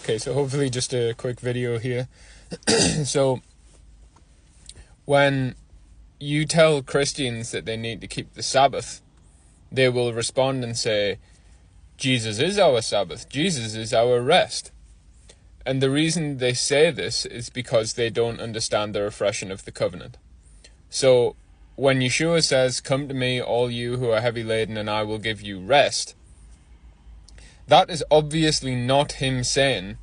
Okay, so hopefully just a quick video here. So, when you tell Christians that they need to keep the Sabbath, they will respond and say, Jesus is our Sabbath, Jesus is our rest. And the reason they say this is because they don't understand the refreshing of the covenant. So, when Yeshua says, come to me, all you who are heavy laden, and I will give you rest, that is obviously not him saying,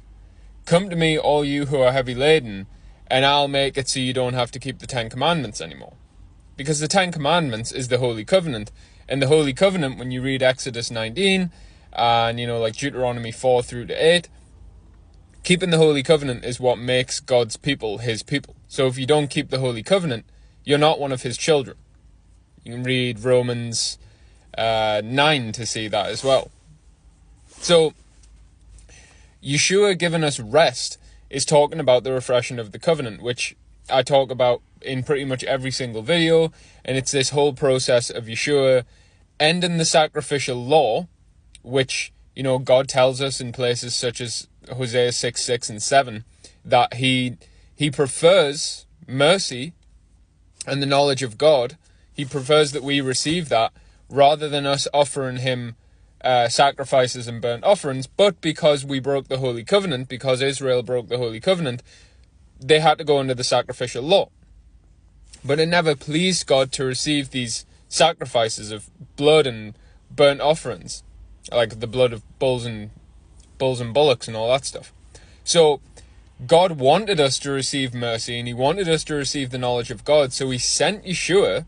come to me, all you who are heavy laden, and I'll make it so you don't have to keep the 10 Commandments anymore. Because the 10 Commandments is the Holy Covenant. And the Holy Covenant, when you read Exodus 19, and like Deuteronomy 4 through to 8, keeping the Holy Covenant is what makes God's people his people. So if you don't keep the Holy Covenant, you're not one of his children. You can read Romans 9 to see that as well. So, Yeshua giving us rest is talking about the refreshing of the covenant, which I talk about in pretty much every single video. And it's this whole process of Yeshua ending the sacrificial law, which, God tells us in places such as Hosea 6:6 and 7, that he prefers mercy and the knowledge of God. He prefers that we receive that rather than us offering him sacrifices and burnt offerings. But because we broke the Holy Covenant, because Israel broke the Holy Covenant, they had to go under the sacrificial law. But it never pleased God to receive these sacrifices of blood and burnt offerings, like the blood of bulls and bullocks and all that stuff. So God wanted us to receive mercy, and he wanted us to receive the knowledge of God. So he sent Yeshua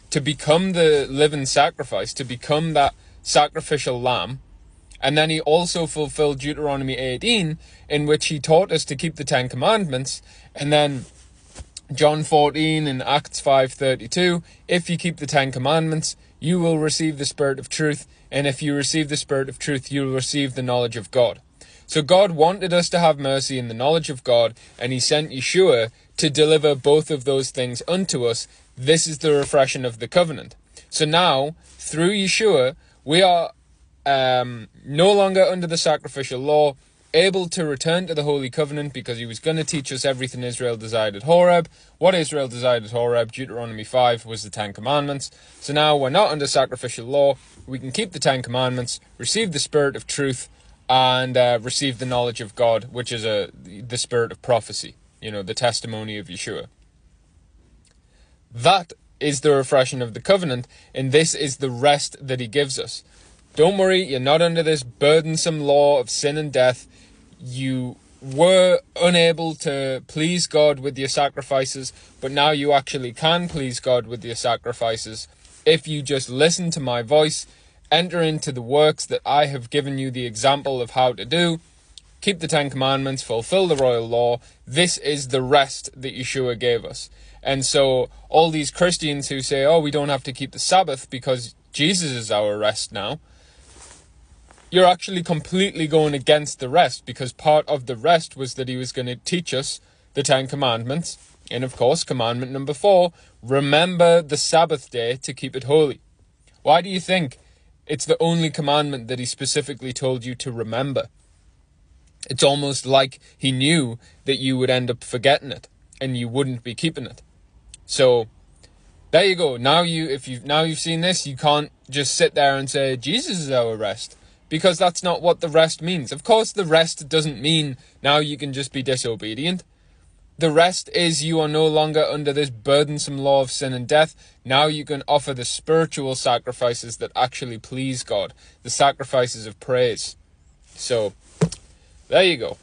to become the living sacrifice, to become that sacrificial lamb. And then he also fulfilled Deuteronomy 18, in which he taught us to keep the 10 Commandments. And then John 14 and Acts 5:32, if you keep the 10 Commandments, you will receive the Spirit of truth. And if you receive the Spirit of truth, you will receive the knowledge of God. So God wanted us to have mercy and the knowledge of God, and he sent Yeshua to deliver both of those things unto us. This is the refreshing of the covenant. So now, through Yeshua, we are no longer under the sacrificial law, able to return to the Holy Covenant, because he was going to teach us everything Israel desired at Horeb. What Israel desired at Horeb, Deuteronomy 5, was the 10 Commandments. So now we're not under sacrificial law. We can keep the 10 Commandments, receive the Spirit of truth, and receive the knowledge of God, which is the spirit of prophecy, the testimony of Yeshua. That is the refreshing of the covenant, and this is the rest that he gives us. Don't worry, you're not under this burdensome law of sin and death. You were unable to please God with your sacrifices, but now you actually can please God with your sacrifices if you just listen to my voice, enter into the works that I have given you the example of how to do, keep the 10 Commandments, fulfill the royal law. This is the rest that Yeshua gave us. And so all these Christians who say, we don't have to keep the Sabbath because Jesus is our rest now, you're actually completely going against the rest, because part of the rest was that he was going to teach us the 10 Commandments. And of course, commandment number 4, remember the Sabbath day to keep it holy. Why do you think it's the only commandment that he specifically told you to remember? It's almost like he knew that you would end up forgetting it and you wouldn't be keeping it. So there you go. Now you've seen this, you can't just sit there and say Jesus is our rest, because that's not what the rest means. Of course, the rest doesn't mean now you can just be disobedient. The rest is you are no longer under this burdensome law of sin and death. Now you can offer the spiritual sacrifices that actually please God, the sacrifices of praise. So there you go.